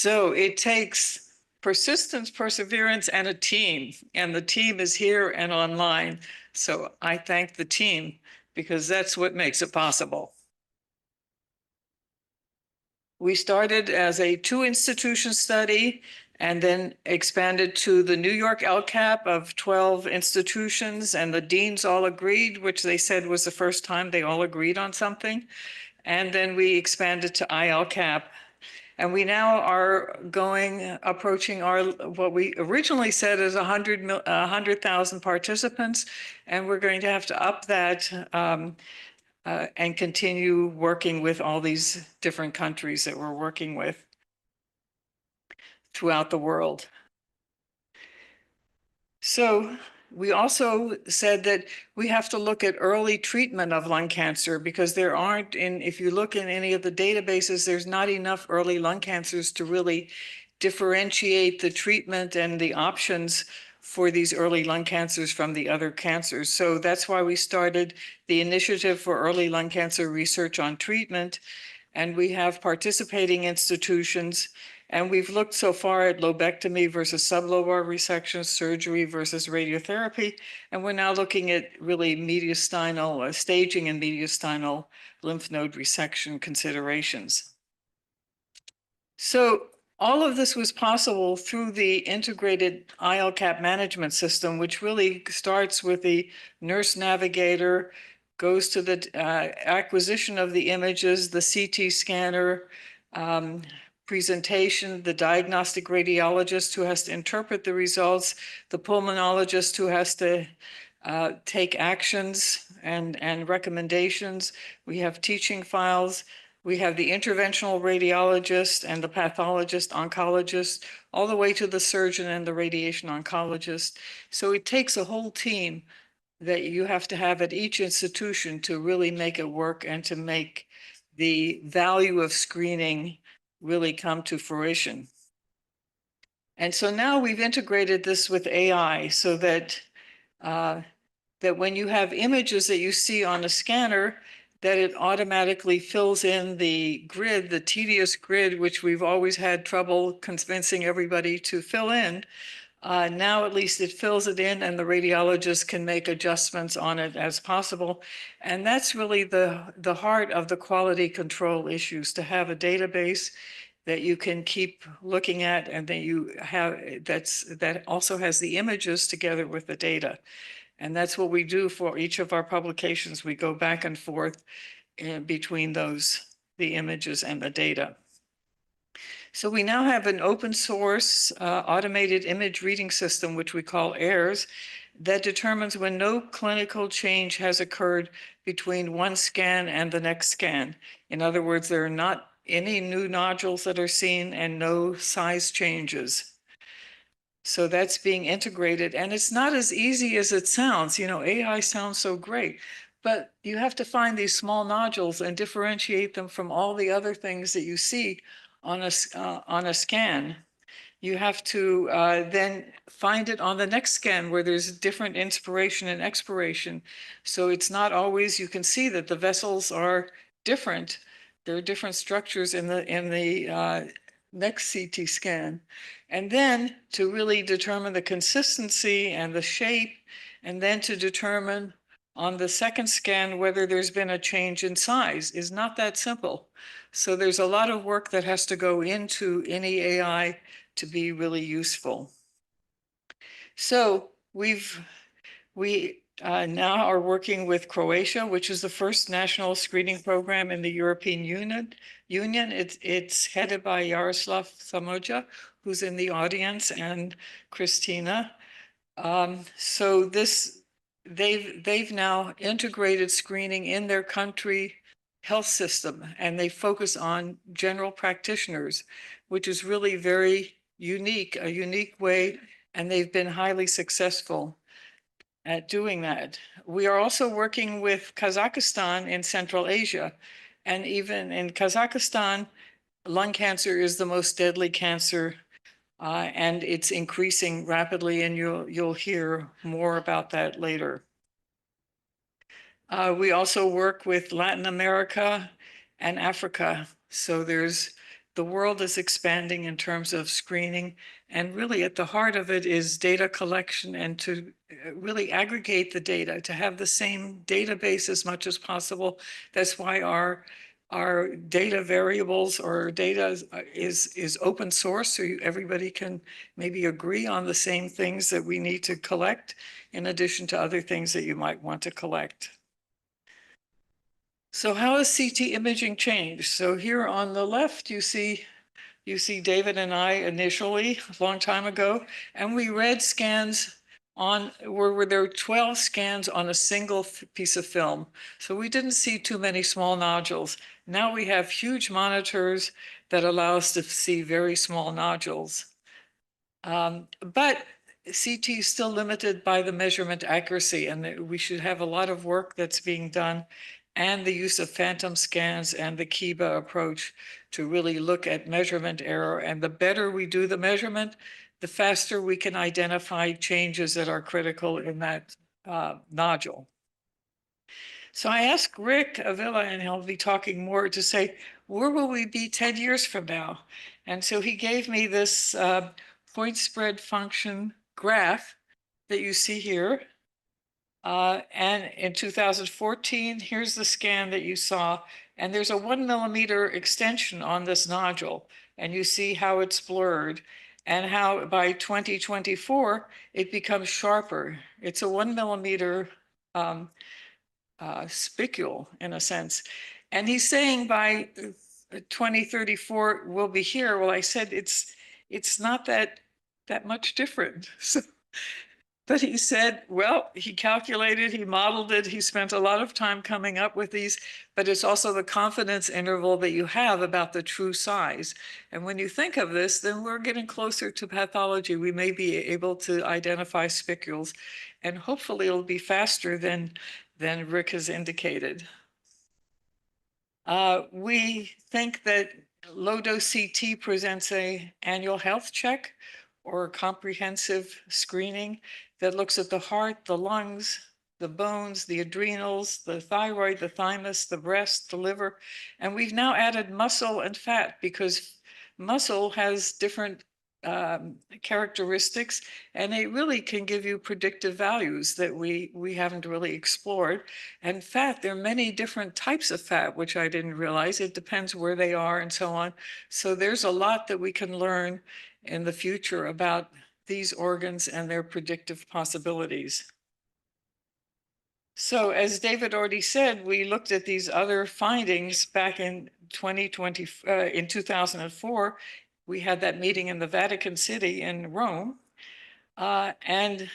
So it takes persistence, perseverance, and a team. And the team is here and online. So I thank the team because that's what makes it possible. We started as a 2-institution study and then expanded to the New York ELCAP of 12 institutions, and the deans all agreed, which they said was the first time they all agreed on something. And then we expanded to I-ELCAP. And we now are approaching our, what we originally said is 100,000 participants, and we're going to have to up that and continue working with all these different countries that we're working with throughout the world. So we also said that we have to look at early treatment of lung cancer because there aren't, if you look in any of the databases, there's not enough early lung cancers to really differentiate the treatment and the options for these early lung cancers from the other cancers. So that's why we started the Initiative for Early Lung Cancer Research on Treatment. And we have participating institutions, and we've looked so far at lobectomy versus sublobar resection, surgery versus radiotherapy, and we're now looking at really mediastinal staging and mediastinal lymph node resection considerations. So all of this was possible through the integrated I-ELCAP management system, which really starts with the nurse navigator, goes to the acquisition of the images, the CT scanner, presentation, the diagnostic radiologist who has to interpret the results, the pulmonologist who has to take actions and recommendations. We have teaching files. We have the interventional radiologist and the pathologist, oncologist, all the way to the surgeon and the radiation oncologist. So it takes a whole team that you have to have at each institution to really make it work and to make the value of screening really come to fruition. And so now we've integrated this with AI so that that when you have images that you see on a scanner, that it automatically fills in the grid, the tedious grid, which we've always had trouble convincing everybody to fill in. Now at least it fills it in and the radiologist can make adjustments on it as possible. And that's really the heart of the quality control issues, to have a database that you can keep looking at and that you have that also has the images together with the data. And that's what we do for each of our publications. We go back and forth between the images and the data. So we now have an open source automated image reading system, which we call AIRS, that determines when no clinical change has occurred between one scan and the next scan. In other words, there are not any new nodules that are seen and no size changes. So that's being integrated, and it's not as easy as it sounds. You know, AI sounds so great, but you have to find these small nodules and differentiate them from all the other things that you see on a scan. You have to then find it on the next scan where there's different inspiration and expiration. So it's not always, you can see that the vessels are different. There are different structures in the next CT scan. And then to really determine the consistency and the shape, and then to determine on the second scan whether there's been a change in size is not that simple. So there's a lot of work that has to go into any AI to be really useful. So we now are working with Croatia, which is the first national screening program in the European Union. It's headed by Jaroslav Samoja, who's in the audience, and Christina. So they've now integrated screening in their country health system, and they focus on general practitioners, which is really very unique, a unique way, and they've been highly successful at doing that. We are also working with Kazakhstan in Central Asia, and even in Kazakhstan, lung cancer is the most deadly cancer, and it's increasing rapidly, and you'll hear more about that later. We also work with Latin America and Africa. So there's the world is expanding in terms of screening, and really at the heart of it is data collection and to really aggregate the data, to have the same database as much as possible. That's why our data variables or data is open source, so everybody can maybe agree on the same things that we need to collect, in addition to other things that you might want to collect. So how has CT imaging changed? So here on the left, you see David and I initially, a long time ago, and we read scans on, where there were 12 scans on a single piece of film. So we didn't see too many small nodules. Now we have huge monitors that allow us to see very small nodules. But CT is still limited by the measurement accuracy, and we should have a lot of work that's being done, and the use of phantom scans and the Kiba approach to really look at measurement error. And the better we do the measurement, the faster we can identify changes that are critical in that nodule. So I asked Rick Avila, and he'll be talking more, to say, where will we be 10 years from now? And so he gave me this point spread function graph that you see here. And in 2014, here's the scan that you saw, and there's a 1 millimeter extension on this nodule, and you see how it's blurred and how by 2024, it becomes sharper. It's a 1 millimeter spicule in a sense. And he's saying by 2034, we'll be here. Well, I said, it's not that much different. So, but he said, well, he calculated, he modeled it, he spent a lot of time coming up with these, but it's also the confidence interval that you have about the true size. And when you think of this, then we're getting closer to pathology. We may be able to identify spicules, and hopefully it'll be faster than Rick has indicated. We think that low-dose CT presents an annual health check or comprehensive screening that looks at the heart, the lungs, the bones, the adrenals, the thyroid, the thymus, the breast, the liver. And we've now added muscle and fat because muscle has different characteristics, and they really can give you predictive values that we haven't really explored. And fat, there are many different types of fat, which I didn't realize. It depends where they are and so on. So there's a lot that we can learn in the future about these organs and their predictive possibilities. So as David already said, we looked at these other findings back in 2004. We had that meeting in the Vatican City in Rome. And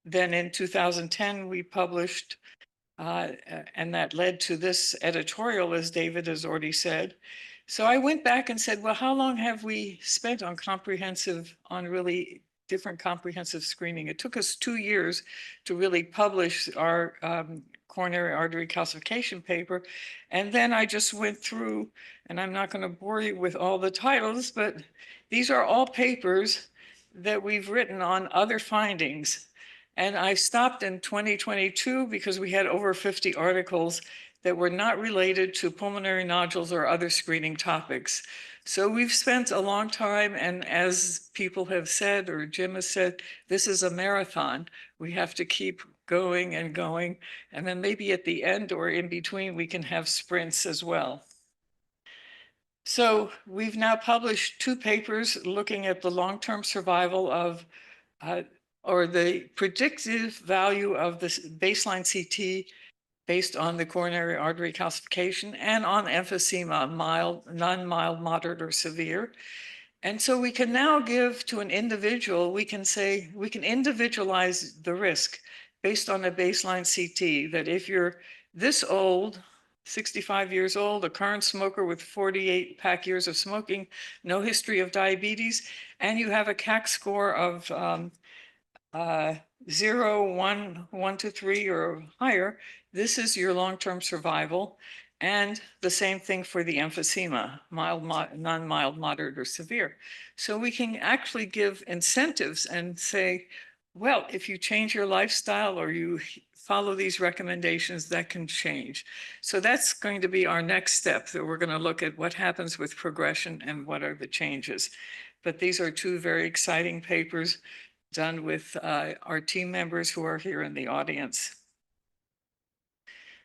then in 2010, we published, and that led to this editorial, as David has already said. So I went back and said, well, how long have we spent on really different comprehensive screening? It took us 2 years to really publish our coronary artery calcification paper. And then I just went through, and I'm not going to bore you with all the titles, but these are all papers that we've written on other findings. And I stopped in 2022 because we had over 50 articles that were not related to pulmonary nodules or other screening topics. So we've spent a long time, and as people have said, or Jim has said, this is a marathon. We have to keep going and going, and then maybe at the end or in between, we can have sprints as well. So we've now published 2 papers looking at the long-term survival of, or the predictive value of the baseline CT based on the coronary artery calcification and on emphysema, mild, non-mild, moderate, or severe. And so we can now give to an individual, we can say, we can individualize the risk based on a baseline CT, that if you're this old, 65 years old, a current smoker with 48 pack years of smoking, no history of diabetes, and you have a CAC score of 0, 1, 1 to 3 or higher, this is your long-term survival. And the same thing for the emphysema, mild, non-mild, moderate, or severe. So we can actually give incentives and say, Well, if you change your lifestyle or you follow these recommendations, that can change. So that's going to be our next step, that we're going to look at what happens with progression and what are the changes. But these are two very exciting papers done with our team members who are here in the audience.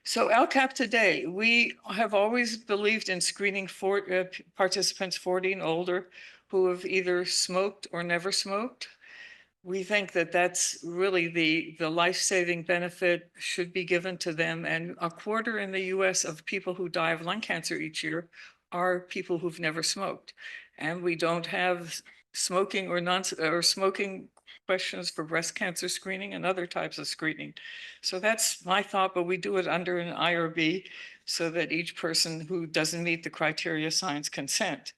So ELCAP today, we have always believed in screening participants 40 and older who have either smoked or never smoked. We think that that's really the life-saving benefit should be given to them. And a quarter in the US of people who die of lung cancer each year are people who've never smoked. And we don't have smoking or smoking questions for breast cancer screening and other types of screening. So that's my thought, but we do it under an IRB so that each person who doesn't meet the criteria signs consent.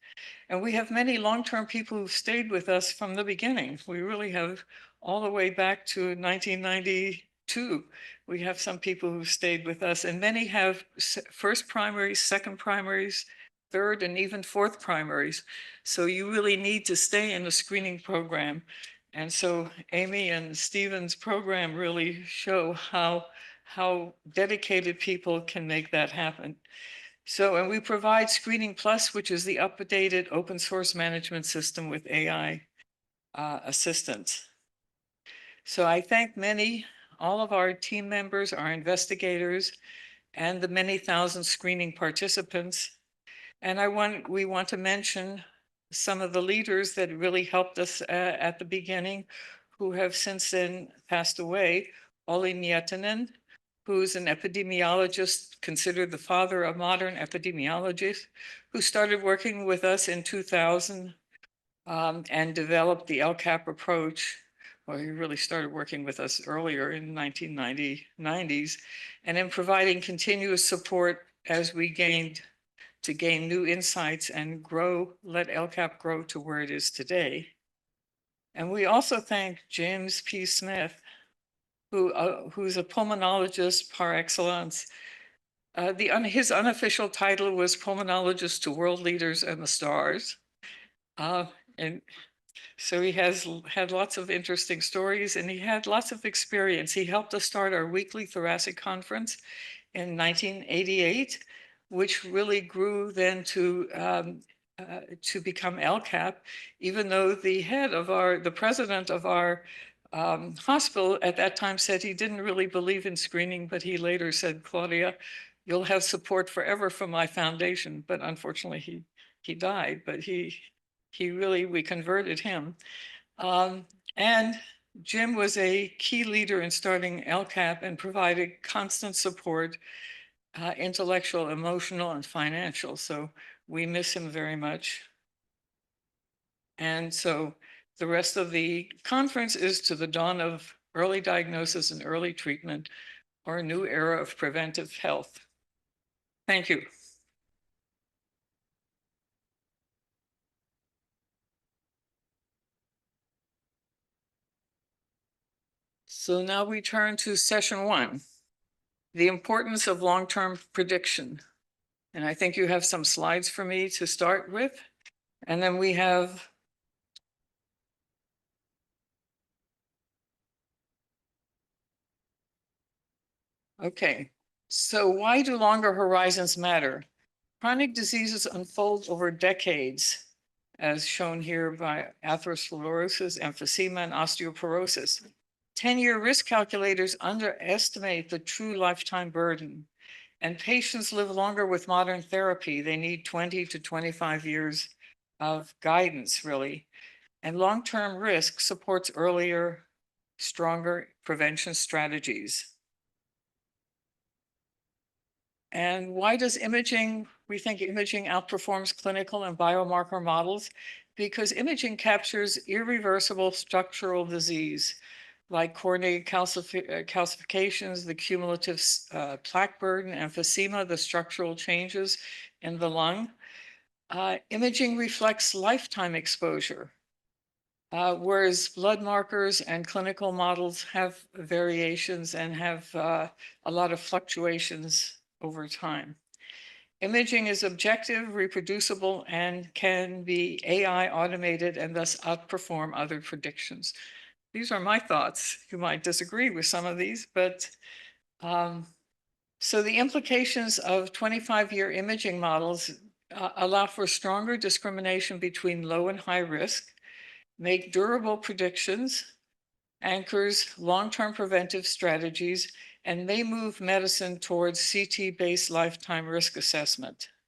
And we have many long-term people who've stayed with us from the beginning. We really have all the way back to 1992. We have some people who've stayed with us, and many have first primaries, second primaries, third, and even fourth primaries. So you really need to stay in the screening program. And so Amy and Stephen's program really show how dedicated people can make that happen. So, and we provide Screening Plus, which is the updated open source management system with AI assistance. So I thank all of our team members, our investigators, and the many thousand screening participants. And we want to mention some of the leaders that really helped us at the beginning, who have since then passed away. Olli Miettinen, who's an epidemiologist, considered the father of modern epidemiology, who started working with us in 2000 and developed the ELCAP approach. Well, he really started working with us earlier in 1990s, and in providing continuous support as we gain new insights and let ELCAP grow to where it is today. And we also thank James P. Smith, who's a pulmonologist par excellence. His unofficial title was Pulmonologist to World Leaders and the Stars. And so he has had lots of interesting stories, and he had lots of experience. He helped us start our weekly thoracic conference in 1988, which really grew then to become ELCAP, even though the president of our hospital at that time said he didn't really believe in screening, but he later said, Claudia, you'll have support forever from my foundation. But unfortunately, he died, but we converted him. And Jim was a key leader in starting ELCAP and provided constant support, intellectual, emotional, and financial. So we miss him very much. And so the rest of the conference is to the dawn of early diagnosis and early treatment, or a new era of preventive health. Thank you. So now we turn to session 1, the importance of long-term prediction. And I think you have some slides for me to start with. And then we have okay, so why do longer horizons matter? Chronic diseases unfold over decades, as shown here by atherosclerosis, emphysema, and osteoporosis. 10-year risk calculators underestimate the true lifetime burden, and patients live longer with modern therapy. They need 20 to 25 years of guidance, really. And long-term risk supports earlier, stronger prevention strategies. And why does we think imaging outperforms clinical and biomarker models? Because imaging captures irreversible structural disease, like coronary calcifications, the cumulative plaque burden, emphysema, the structural changes in the lung. Imaging reflects lifetime exposure, whereas blood markers and clinical models have variations and have a lot of fluctuations over time. Imaging is objective, reproducible, and can be AI automated and thus outperform other predictions. these are my thoughts. You might disagree with some of these, but so the implications of 25-year imaging models allow for stronger discrimination between low and high risk, make durable predictions, anchors long-term preventive strategies, and may move medicine towards CT-based lifetime risk assessment.